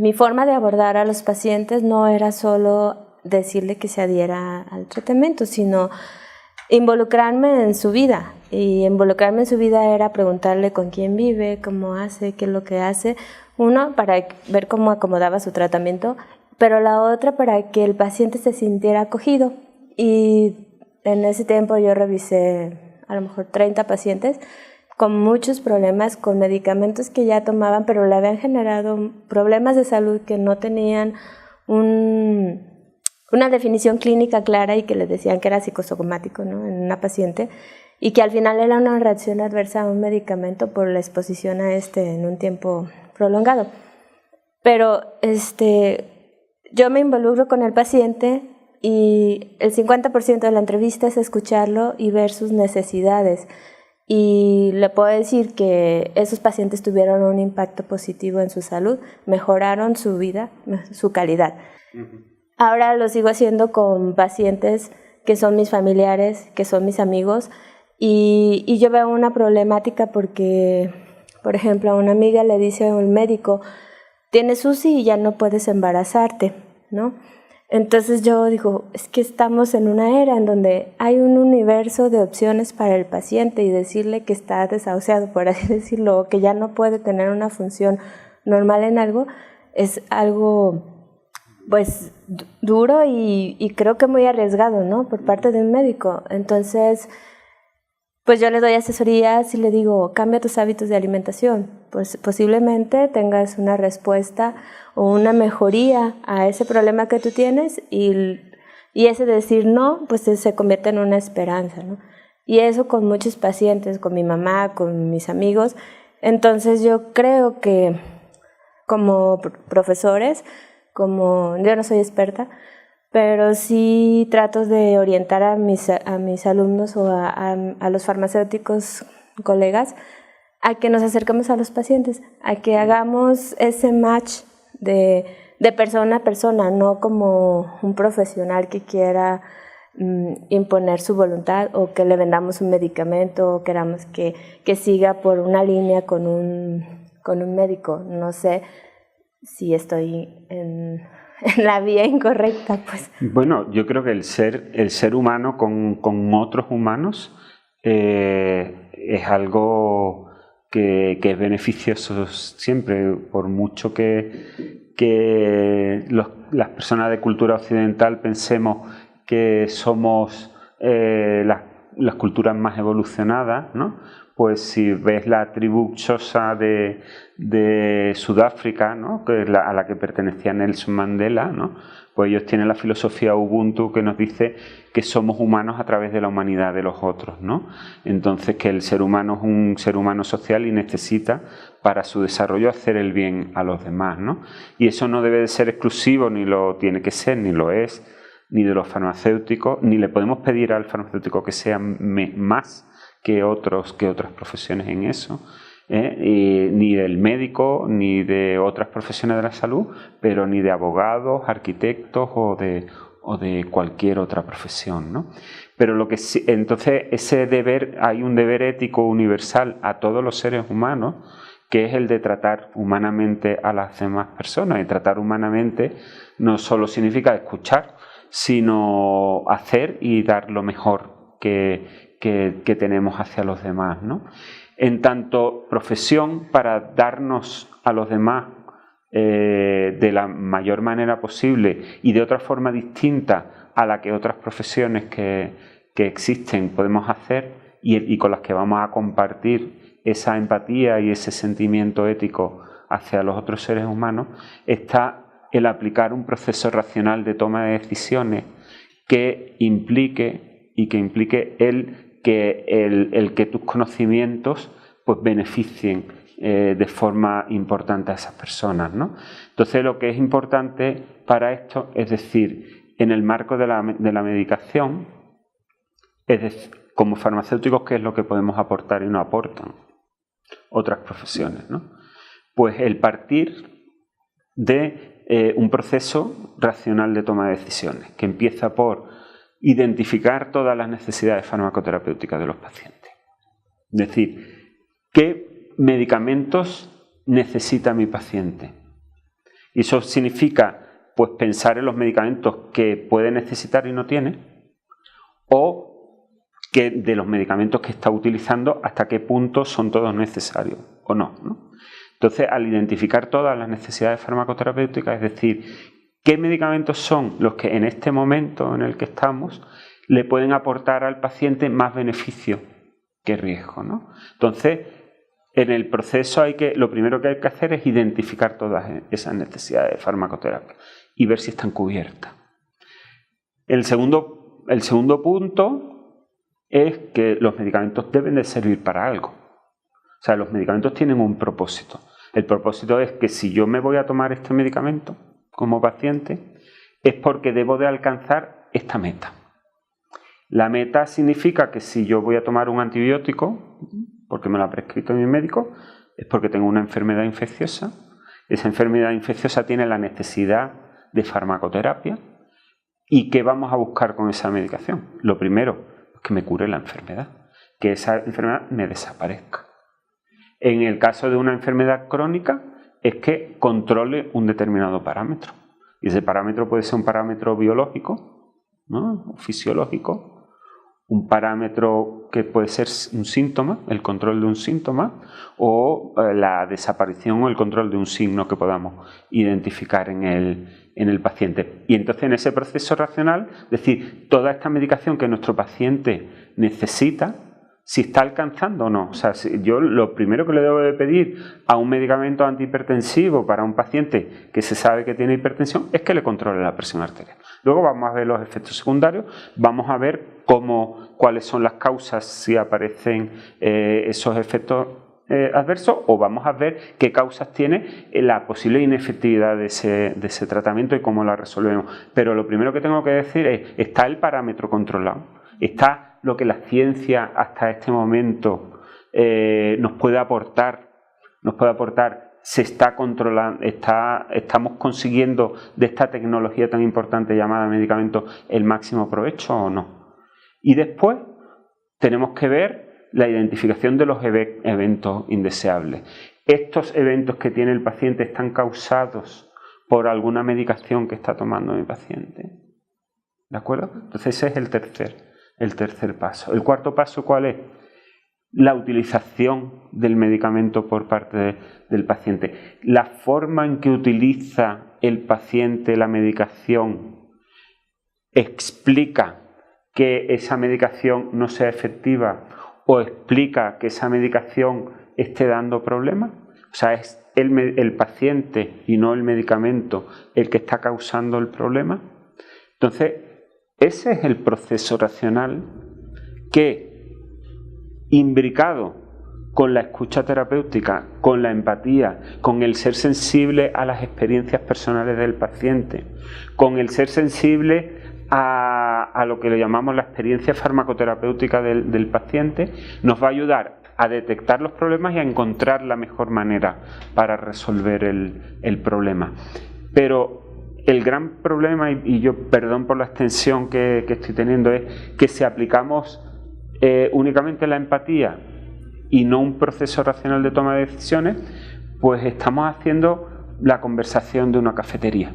mi forma de abordar a los pacientes no era solo decirle que se adhiera al tratamiento, sino involucrarme en su vida. Y involucrarme en su vida era preguntarle con quién vive, cómo hace, qué es lo que hace. Uno, para ver cómo acomodaba su tratamiento, pero la otra para que el paciente se sintiera acogido. Y en ese tiempo yo revisé a lo mejor 30 pacientes con muchos problemas, con medicamentos que ya tomaban, pero le habían generado problemas de salud que no tenían una definición clínica clara y que les decían que era psicosomático, ¿no?, en una paciente, y que al final era una reacción adversa a un medicamento por la exposición a en un tiempo prolongado. Pero yo me involucro con el paciente y el 50% de la entrevista es escucharlo y ver sus necesidades. Y le puedo decir que esos pacientes tuvieron un impacto positivo en su salud, mejoraron su vida, su calidad. Ahora lo sigo haciendo con pacientes que son mis familiares, que son mis amigos, y yo veo una problemática porque, por ejemplo, a una amiga le dice un médico, tienes UCI y ya no puedes embarazarte, ¿no? Entonces yo digo, es que estamos en una era en donde hay un universo de opciones para el paciente y decirle que está desahuciado, por así decirlo, o que ya no puede tener una función normal en algo, es algo pues duro y creo que muy arriesgado, ¿no?, por parte de un médico. Entonces, pues yo le doy asesorías y le digo, cambia tus hábitos de alimentación, pues posiblemente tengas una respuesta o una mejoría a ese problema que tú tienes y ese decir no, pues se convierte en una esperanza, ¿no? Y eso con muchos pacientes, con mi mamá, con mis amigos. Entonces yo creo que como profesores, yo no soy experta, pero sí trato de orientar a mis alumnos o a los farmacéuticos colegas a que nos acerquemos a los pacientes, a que hagamos ese match de persona a persona, no como un profesional que quiera imponer su voluntad o que le vendamos un medicamento o queramos que siga por una línea con un médico. No sé si estoy en la vía incorrecta, pues. Bueno, yo creo que el ser humano con otros humanos es algo que es beneficioso siempre, por mucho que las personas de cultura occidental pensemos que somos las culturas más evolucionadas, ¿no? Pues si ves la tribu Xhosa de Sudáfrica, ¿no?, que es a la que pertenecía Nelson Mandela, ¿no?, pues ellos tienen la filosofía Ubuntu que nos dice que somos humanos a través de la humanidad de los otros, ¿no? Entonces que el ser humano es un ser humano social y necesita para su desarrollo hacer el bien a los demás, ¿no? Y eso no debe de ser exclusivo, ni lo tiene que ser, ni lo es, ni de los farmacéuticos, ni le podemos pedir al farmacéutico que sea más que otras profesiones en eso, ni del médico, ni de otras profesiones de la salud, pero ni de abogados, arquitectos o de cualquier otra profesión, ¿no? Pero lo que sí, entonces hay un deber ético universal a todos los seres humanos, que es el de tratar humanamente a las demás personas. Y tratar humanamente no solo significa escuchar, sino hacer y dar lo mejor que tenemos hacia los demás, ¿no? En tanto profesión, para darnos a los demás de la mayor manera posible y de otra forma distinta a la que otras profesiones que existen podemos hacer y con las que vamos a compartir esa empatía y ese sentimiento ético hacia los otros seres humanos, está el aplicar un proceso racional de toma de decisiones que implique el que tus conocimientos pues beneficien de forma importante a esas personas, ¿no? Entonces lo que es importante para esto es decir, en el marco de la medicación, es decir, como farmacéuticos, ¿qué es lo que podemos aportar y no aportan otras profesiones, ¿no? Pues el partir de un proceso racional de toma de decisiones, que empieza por identificar todas las necesidades farmacoterapéuticas de los pacientes. Es decir, ¿qué medicamentos necesita mi paciente? Y eso significa pues pensar en los medicamentos que puede necesitar y no tiene, o que de los medicamentos que está utilizando hasta qué punto son todos necesarios o no, ¿no? Entonces, al identificar todas las necesidades farmacoterapéuticas, es decir, qué medicamentos son los que en este momento en el que estamos le pueden aportar al paciente más beneficio que riesgo, ¿no? Entonces, en el proceso lo primero que hay que hacer es identificar todas esas necesidades de farmacoterapia y ver si están cubiertas. El segundo punto es que los medicamentos deben de servir para algo. O sea, los medicamentos tienen un propósito. El propósito es que si yo me voy a tomar este medicamento como paciente, es porque debo de alcanzar esta meta. La meta significa que si yo voy a tomar un antibiótico, porque me lo ha prescrito mi médico, es porque tengo una enfermedad infecciosa. Esa enfermedad infecciosa tiene la necesidad de farmacoterapia. ¿Y qué vamos a buscar con esa medicación? Lo primero, que me cure la enfermedad, que esa enfermedad me desaparezca. En el caso de una enfermedad crónica, es que controle un determinado parámetro. Y ese parámetro puede ser un parámetro biológico, ¿no? O fisiológico, un parámetro que puede ser un síntoma, el control de un síntoma, o la desaparición o el control de un signo que podamos identificar en el paciente. Y entonces en ese proceso racional, es decir, toda esta medicación que nuestro paciente necesita, si está alcanzando o no. O sea, yo lo primero que le debo de pedir a un medicamento antihipertensivo para un paciente que se sabe que tiene hipertensión es que le controle la presión arterial. Luego vamos a ver los efectos secundarios, vamos a ver cuáles son las causas si aparecen esos efectos adversos, o vamos a ver qué causas tiene la posible inefectividad de ese tratamiento y cómo la resolvemos. Pero lo primero que tengo que decir es, ¿está el parámetro controlado? ¿Está lo que la ciencia hasta este momento nos puede aportar? ¿Se está controlando? ¿Estamos consiguiendo de esta tecnología tan importante llamada medicamento el máximo provecho o no? Y después tenemos que ver la identificación de los eventos indeseables. ¿Estos eventos que tiene el paciente están causados por alguna medicación que está tomando mi paciente? ¿De acuerdo? Entonces ese es el tercer paso. El cuarto paso, ¿cuál es? La utilización del medicamento por parte del paciente. La forma en que utiliza el paciente la medicación explica que esa medicación no sea efectiva o explica que esa medicación esté dando problemas. O sea, es el paciente y no el medicamento el que está causando el problema. Entonces, ese es el proceso racional que, imbricado con la escucha terapéutica, con la empatía, con el ser sensible a las experiencias personales del paciente, con el ser sensible a lo que le llamamos la experiencia farmacoterapéutica del paciente, nos va a ayudar a detectar los problemas y a encontrar la mejor manera para resolver el problema. Pero el gran problema, y yo perdón por la extensión que estoy teniendo, es que si aplicamos únicamente la empatía y no un proceso racional de toma de decisiones, pues estamos haciendo la conversación de una cafetería.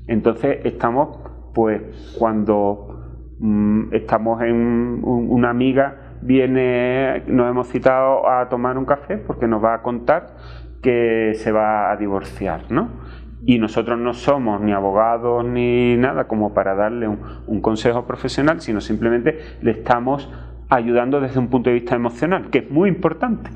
Entonces estamos, pues cuando estamos en una amiga nos hemos citado a tomar un café porque nos va a contar que se va a divorciar, ¿no? Y nosotros no somos ni abogados ni nada como para darle un consejo profesional, sino simplemente le estamos ayudando desde un punto de vista emocional, que es muy importante,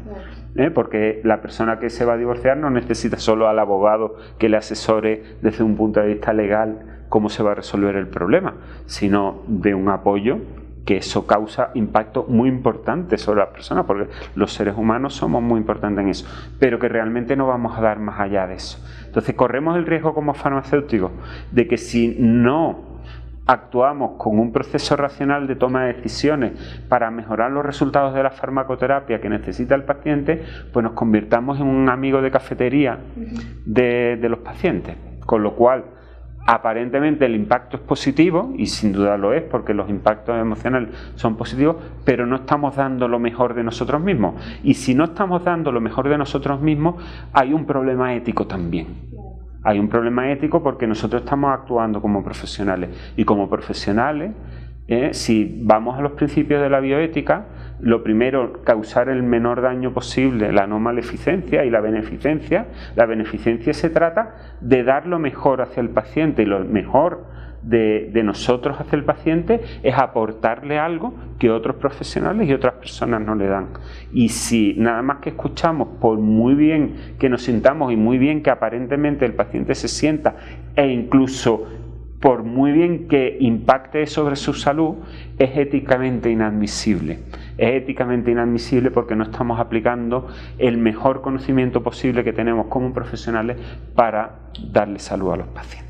porque la persona que se va a divorciar no necesita solo al abogado que le asesore desde un punto de vista legal cómo se va a resolver el problema, sino de un apoyo, que eso causa impacto muy importante sobre las personas, porque los seres humanos somos muy importantes en eso, pero que realmente no vamos a dar más allá de eso. Entonces corremos el riesgo como farmacéuticos de que si no actuamos con un proceso racional de toma de decisiones para mejorar los resultados de la farmacoterapia que necesita el paciente, pues nos convirtamos en un amigo de cafetería de los pacientes, con lo cual aparentemente el impacto es positivo, y sin duda lo es porque los impactos emocionales son positivos, pero no estamos dando lo mejor de nosotros mismos. Y si no estamos dando lo mejor de nosotros mismos, hay un problema ético también. Hay un problema ético porque nosotros estamos actuando como profesionales. Y como profesionales, si vamos a los principios de la bioética, lo primero, causar el menor daño posible, la no maleficencia y la beneficencia. La beneficencia se trata de dar lo mejor hacia el paciente, y lo mejor de nosotros hacia el paciente es aportarle algo que otros profesionales y otras personas no le dan. Y si nada más que escuchamos, por muy bien que nos sintamos y muy bien que aparentemente el paciente se sienta, e incluso por muy bien que impacte sobre su salud, es éticamente inadmisible. Es éticamente inadmisible porque no estamos aplicando el mejor conocimiento posible que tenemos como profesionales para darle salud a los pacientes.